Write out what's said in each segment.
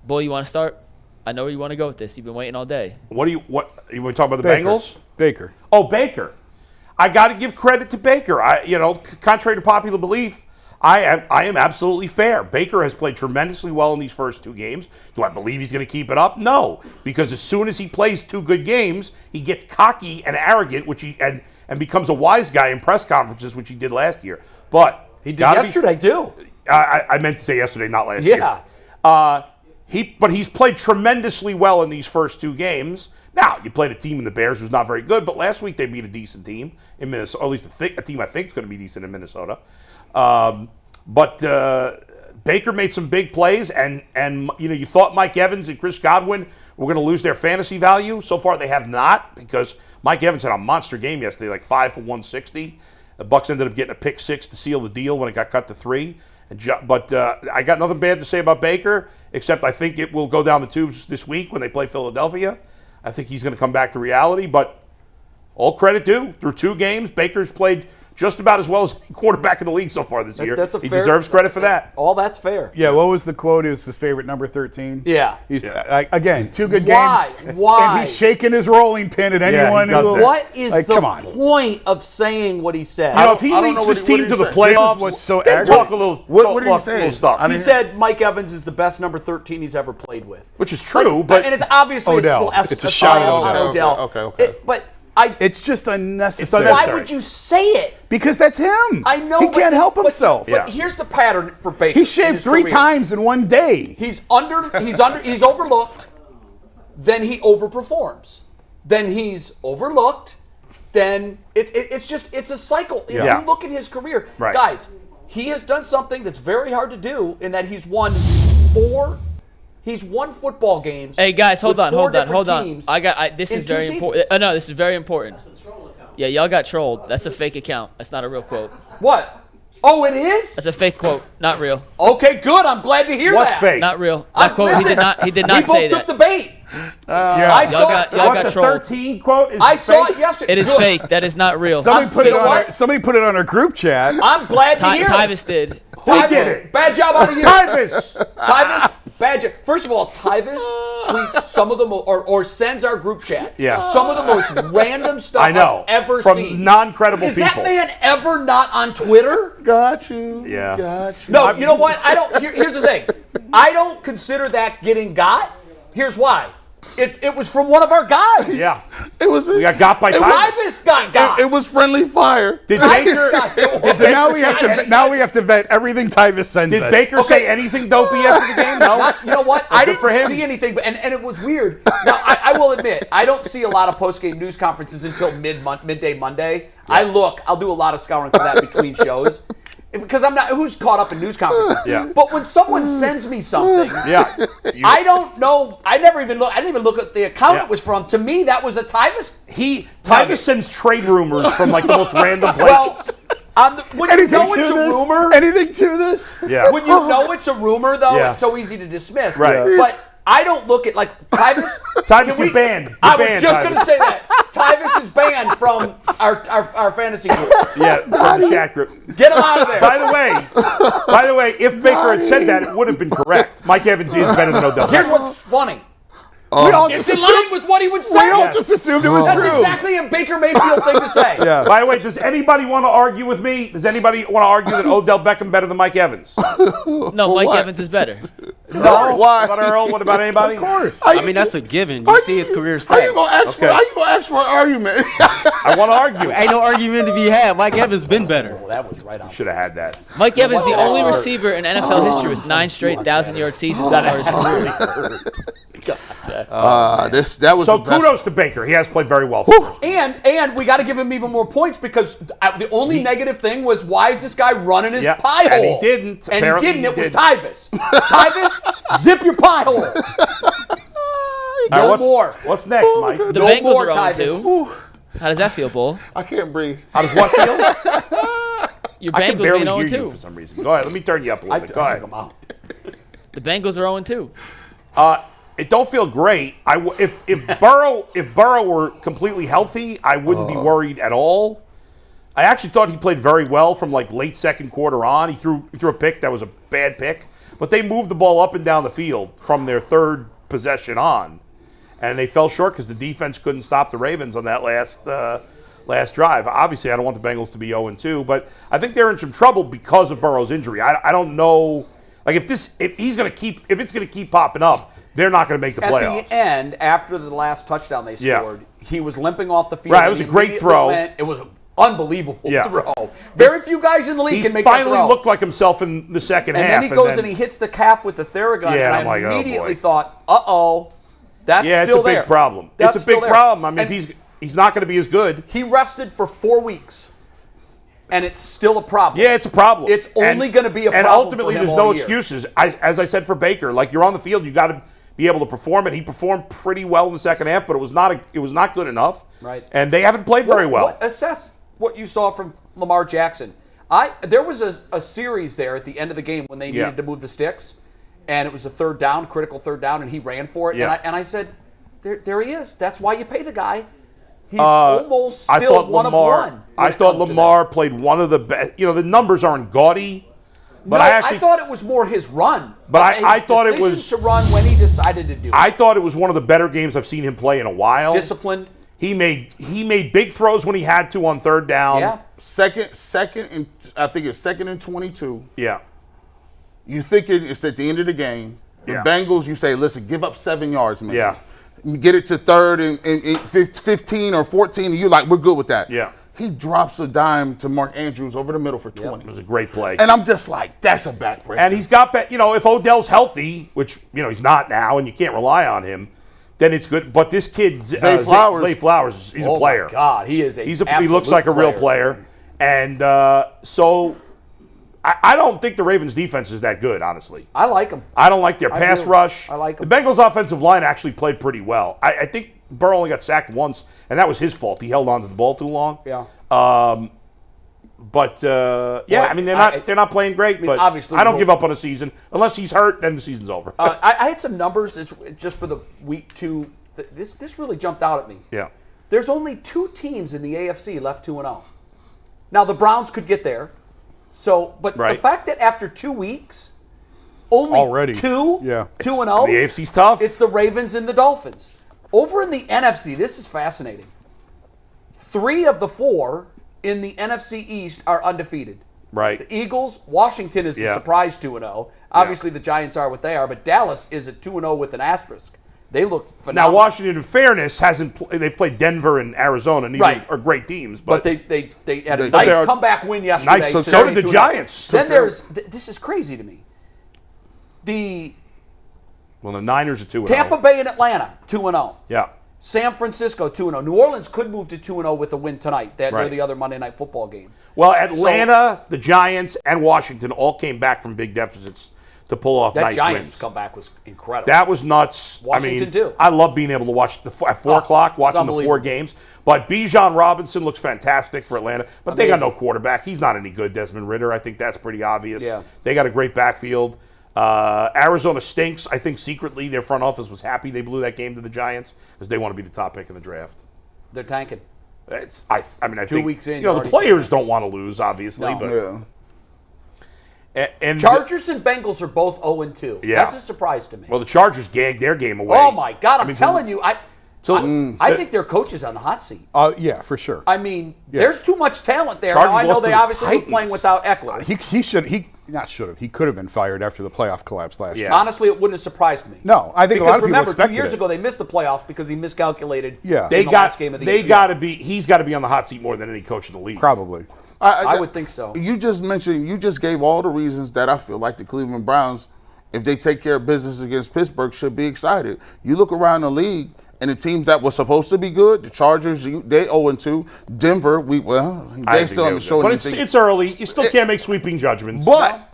Bull, you want to start? I know where you want to go with this. You've been waiting all day. What you want to talk about the Bengals? Baker. Oh, Baker. I got to give credit to Baker. Contrary to popular belief, I am absolutely fair. Baker has played tremendously well in these first 2 games. Do I believe he's going to keep it up? No, because as soon as he plays 2 good games, he gets cocky and arrogant, and becomes a wise guy in press conferences, which he did last year. But he did yesterday too. I meant to say yesterday, not last year. Yeah. But he's played tremendously well in these first 2 games. Now, you played a team in the Bears who's not very good, but last week they beat a decent team in Minnesota, or at least a team I think is going to be decent in Minnesota. But Baker made some big plays, and you thought Mike Evans and Chris Godwin were going to lose their fantasy value. So far, they have not, because Mike Evans had a monster game yesterday, like 5 for 160. The Bucs ended up getting a pick 6 to seal the deal when it got cut to 3. But I got nothing bad to say about Baker, except I think it will go down the tubes this week when they play Philadelphia. I think he's going to come back to reality, but all credit due. Through 2 games, Baker's played just about as well as any quarterback in the league so far this year. He deserves credit for that. All that's fair. Yeah, what was the quote? It was his favorite number 13. Yeah. Again, 2 good Why? games. Why? And he's shaking his rolling pin at anyone who will. What is the point of saying what he said? If he leads his team to the playoffs, then talk a little. What did he say? Stuff. He said Mike Evans is the best number 13 he's ever played with. Which is true, but and it's obviously Odell. It's a shot at Odell. Okay. It's just unnecessary. Why would you say it? Because that's him. I know he can't help himself. But here's the pattern for Baker. He shaved 3 times in one day. He's overlooked, then he overperforms. Then he's overlooked, then it's a cycle. If you look at his career, guys, he has done something that's very hard to do in that he's won 4 football games. Hey guys, hold on. Teams this is very important. No, this is very important. Yeah, y'all got trolled. That's a fake account. That's not a real quote. What? Oh, it is? That's a fake quote. Not real. Okay, good. I'm glad to hear that. What's fake? Not real. That quote. He did not say that. We both took the bait. Y'all got trolled. 13 quote is I saw it yesterday. It is fake. That is not real. Somebody put it on our group chat. I'm glad to hear it. Tyvis did. Who did it? Bad job out of you. Tyvis. Bad job. First of all, Tyvis tweets some of the or sends our group chat. Yeah. Some of the most random stuff I've ever seen. From non-credible people. Is that man ever not on Twitter? Got you. Yeah. Got you. No, you know what? I don't. Here's the thing. I don't consider that getting got. Here's why. It was from one of our guys. Yeah. We got by Tyvis. Tyvis got. It was friendly fire. Did Baker? So now we have to vet everything Tyvis sends us. Did Baker say anything dopey after the game? No. You know what? I didn't for him. see anything, and it was weird. Now I will admit, I don't see a lot of post-game news conferences until midday Monday. Yeah. I'll do a lot of scouring for that between shows. Because I'm not, who's caught up in news conferences? Yeah. But when someone sends me something, I don't know. I didn't even look at the account it was from. To me, that was a Tyvis. Tyvis sends trade rumors from like the most random places. When you know it's a rumor, anything to this? Yeah. When you know it's a rumor, though, it's so easy to dismiss. Right. But I don't look at like Tyvis. Tyvis, you're banned. I was just going to say that. Tyvis is banned from our fantasy group. Yeah, from the chat group. Get him out of there. By the way, if Baker had said that, it would have been correct. Mike Evans is better than Odell. Here's what's funny. It's in line with what he would say. We all just assumed it was That's true. exactly a Baker Mayfield thing to say. Yeah. By the way, does anybody want to argue with me? Does anybody want to argue that Odell Beckham better than Mike Evans? No, Mike Evans is better. No. Why? What about Earl? What about anybody? Of course. I mean, that's a given. You see his career stats. How you gonna ask for an argument? I want to argue. Ain't no argument to be had. Mike Evans been better. Oh, that was right on. Should have had that. Mike Evans, the only receiver in NFL history with 9 straight 1,000-yard seasons so far as career. That was so kudos to Baker. He has played very well. For and we got to give him even more points because the only negative thing was why is this guy running his pie hole? And he didn't. And he didn't. It was Tyvis. Tyvis, zip your pie hole. No more. What's next, Mike? The Bengals are 0-2. How does that feel, Bull? I can't breathe. How does what feel? Your I can Bengals barely being hear you 0-2. for some reason. Go ahead. Let me turn you up a little bit. Go ahead. The Bengals are 0-2. It don't feel great. If Burrow were completely healthy, I wouldn't be worried at all. I actually thought he played very well from like late second quarter on. He threw a pick that was a bad pick, But they moved the ball up and down the field from their third possession on, and they fell short because the defense couldn't stop the Ravens on that last drive. Obviously, I don't want the Bengals to be 0-2, but I think they're in some trouble because of Burrow's injury. I don't know. Like if it's going to keep popping up, they're not going to make the playoffs. At the end, after the last touchdown they scored, he was limping off the field. Right, it was a great throw. It was an unbelievable throw. Very few guys in the league can make that throw. He finally looked like himself in the second half. And then he goes and he hits the calf with the Theragun, and I immediately thought, uh-oh, that's still there. Yeah, it's a big problem. It's a big problem. I mean, he's not going to be as good. He rested for 4 weeks. And it's still a problem. Yeah, it's a problem. It's only going to be a problem. And ultimately, for him there's no all year. excuses. As I said for Baker, like you're on the field, you got to be able to perform, and he performed pretty well in the second half, but it was not good enough. Right. And they haven't played very well. Assess what you saw from Lamar Jackson. There was a series there at the end of the game when they needed to move the sticks, and it was a critical third down, and he ran for it. Yeah. And I said, there he is. That's why you pay the guy. He's almost still one of one. I thought Lamar played one of the best. The numbers aren't gaudy, but I thought it was more his run. But I thought it was to run when he decided to do it. I thought it was one of the better games I've seen him play in a while. Disciplined. He made big throws when he had to on third down. Yeah. Second, and I think it's 2nd and 22. Yeah. You think it's at the end of the game. The Bengals, you say, listen, give up 7 yards, man. Yeah. Get it to third and 15 or 14, and you're like, we're good with that. Yeah. He drops a dime to Mark Andrews over the middle for 20. It was a great play. And I'm just like, that's a backbreaker. And he's got, if Odell's healthy, which, he's not now, and you can't rely on him, then it's good. But this kid, Zay Flowers, he's a player. Oh, my God. He is he looks like a real player. And so I don't think the Ravens' defense is that good, honestly. I like them. I don't like their pass rush. I like them. The Bengals' offensive line actually played pretty well. I think Burrow only got sacked once, and that was his fault. He held on to the ball too long. Yeah. They're not playing great. But obviously, I don't give up on a season unless he's hurt. Then the season's over. I had some numbers just for the week 2. This really jumped out at me. Yeah. There's only 2 teams in the AFC left 2-0. Now the Browns could get there. The fact that after 2 weeks, only already 2 2-0. The AFC's tough. It's the Ravens and the Dolphins. Over in the NFC, this is fascinating. 3 of the 4 in the NFC East are undefeated. Right. The Eagles, Washington is the surprise 2-0. Obviously, the Giants are what they are, but Dallas is at 2-0 with an asterisk. They look phenomenal. Now, Washington, in fairness, they've played Denver and Arizona, and these are great teams. But they had a nice comeback win yesterday. Nice. So did the Giants. Then this is crazy to me. The Niners are 2-0. Tampa Bay and Atlanta, 2-0. Yeah. San Francisco, 2-0. New Orleans could move to 2-0 with a win tonight. They're the other Monday Night Football game. Well, Atlanta, the Giants, and Washington all came back from big deficits to pull off nice wins. That Giants comeback was incredible. That was nuts. Washington, too. I love being able to watch at 4 o'clock, watching the 4 games. But Bijan Robinson looks fantastic for Atlanta. But they got no quarterback. He's not any good, Desmond Ridder. I think that's pretty obvious. Yeah. They got a great backfield. Arizona stinks. I think secretly their front office was happy they blew that game to the Giants because they want to be the top pick in the draft. They're tanking. I think 2 weeks in, the players don't want to lose, obviously. No. But Yeah. and Chargers and Bengals are both 0-2. Yeah. That's a surprise to me. Well, the Chargers gagged their game away. Oh, my God. I'm telling you, I think their coach is on the hot seat. Yeah, for sure. I mean, there's too much talent there. Chargers Now, I know lost they to the obviously were Titans. playing without Eckler. He could have been fired after the playoff collapse last year. Honestly, it wouldn't have surprised me. No, I think a lot of people remember, expected 2 years it. ago, they missed the playoffs because he miscalculated Yeah. They in the last game of the year. He's got to be on the hot seat more than any coach in the league. Probably. I would think so. You just gave all the reasons that I feel like the Cleveland Browns, if they take care of business against Pittsburgh, should be excited. You look around the league, and the teams that were supposed to be good, the Chargers, they 0-2. Denver, they still haven't shown anything. But it's early. You still can't make sweeping judgments.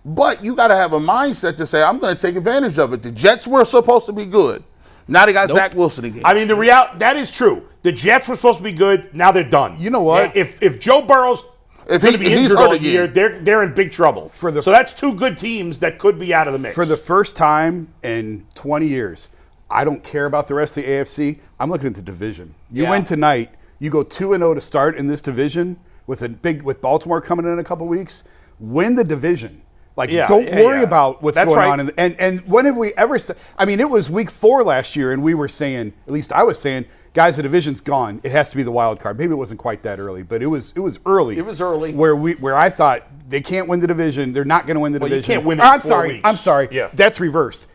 But you got to have a mindset to say, I'm going to take advantage of it. The Jets were supposed to be good. Now they got Zach Wilson again. I mean, that is true. The Jets were supposed to be good. Now they're done. You know what? If Joe Burrow's going to be injured all year, they're in big trouble. So that's 2 good teams that could be out of the mix. For the first time in 20 years, I don't care about the rest of the AFC. I'm looking at the division. You win tonight. You go 2-0 to start in this division with Baltimore coming in a couple weeks. Win the division. Like, don't worry about what's going right. on. And when have we ever said, I mean, it was week 4 last year, and we were saying, at least I was saying, guys, the division's gone. It has to be the wild card. Maybe it wasn't quite that early, but it was early. It was early. Where I thought they can't win the division. They're not going to win the division. You can't win it in 4 weeks. I'm sorry. Yeah. That's reversed.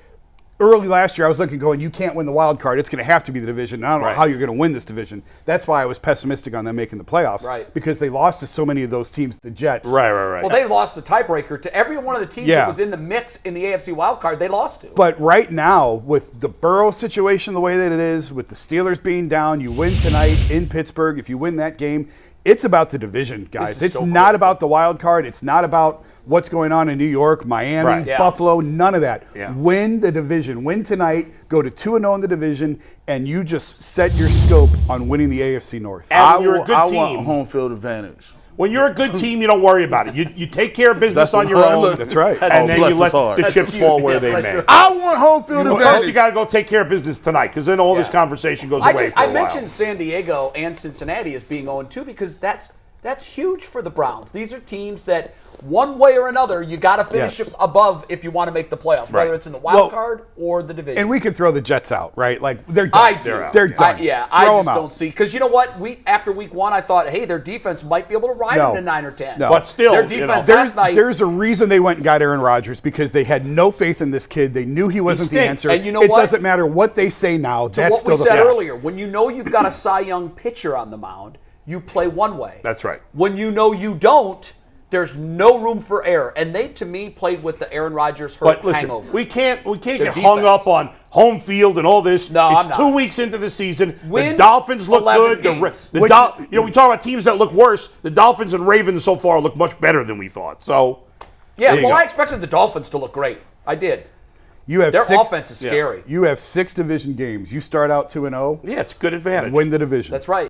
Early last year, I was looking, going, you can't win the wild card. It's going to have to be the division. I don't know how you're going to win this division. That's why I was pessimistic on them making the playoffs. Right. Because they lost to so many of those teams, the Jets. Right. Well, they lost the tiebreaker to every one of the teams that was in the mix in the AFC wild card. They lost to. But right now, with the Burrow situation the way that it is, with the Steelers being down, you win tonight in Pittsburgh. If you win that game, it's about the division, guys. It's not about the wild card. It's not about what's going on in New York, Miami, Buffalo, none of that. Yeah. Win the division. Win tonight. Go to 2-0 in the division, and you just set your scope on winning the AFC North. And you're a good team. I want home field advantage. When you're a good team, you don't worry about it. You take care of business on your own. That's right. And then you let the chips fall where they may. I want home field First, advantage. you got to go take care of business tonight, because then all this conversation goes away for a I while. mentioned San Diego and Cincinnati as being 0-2 because that's huge for the Browns. These are teams that, one way or another, you got to finish above if you want to make the playoffs, whether it's in the wild card or the division. And we can throw the Jets out, right? Like, they're done. I do. They're done. I just don't see, because you know what? After week 1, I thought, hey, their defense might be able to ride them to 9 or 10. No. But still, their defense last night. There's a reason they went and got Aaron Rodgers, because they had no faith in this kid. They knew he wasn't the answer. And you know it what? doesn't matter what they say now. That's still the what we said fact. earlier. When you know you've got a Cy Young pitcher on the mound, you play one way. That's right. When you know you don't, there's no room for error. And they, to me, played with the Aaron Rodgers hurt But listen, hangover. we can't get hung up on home field and all this. No, it's I'm not. 2 weeks into the season. Win the Dolphins look 11 good. games. We talk about teams that look worse. The Dolphins and Ravens so far look much better than we thought. So, I expected the Dolphins to look great. I did. You have Their 6, offense is scary. You have 6 division games. You start out 2-0. yeah, it's good advantage. Win the division. That's right.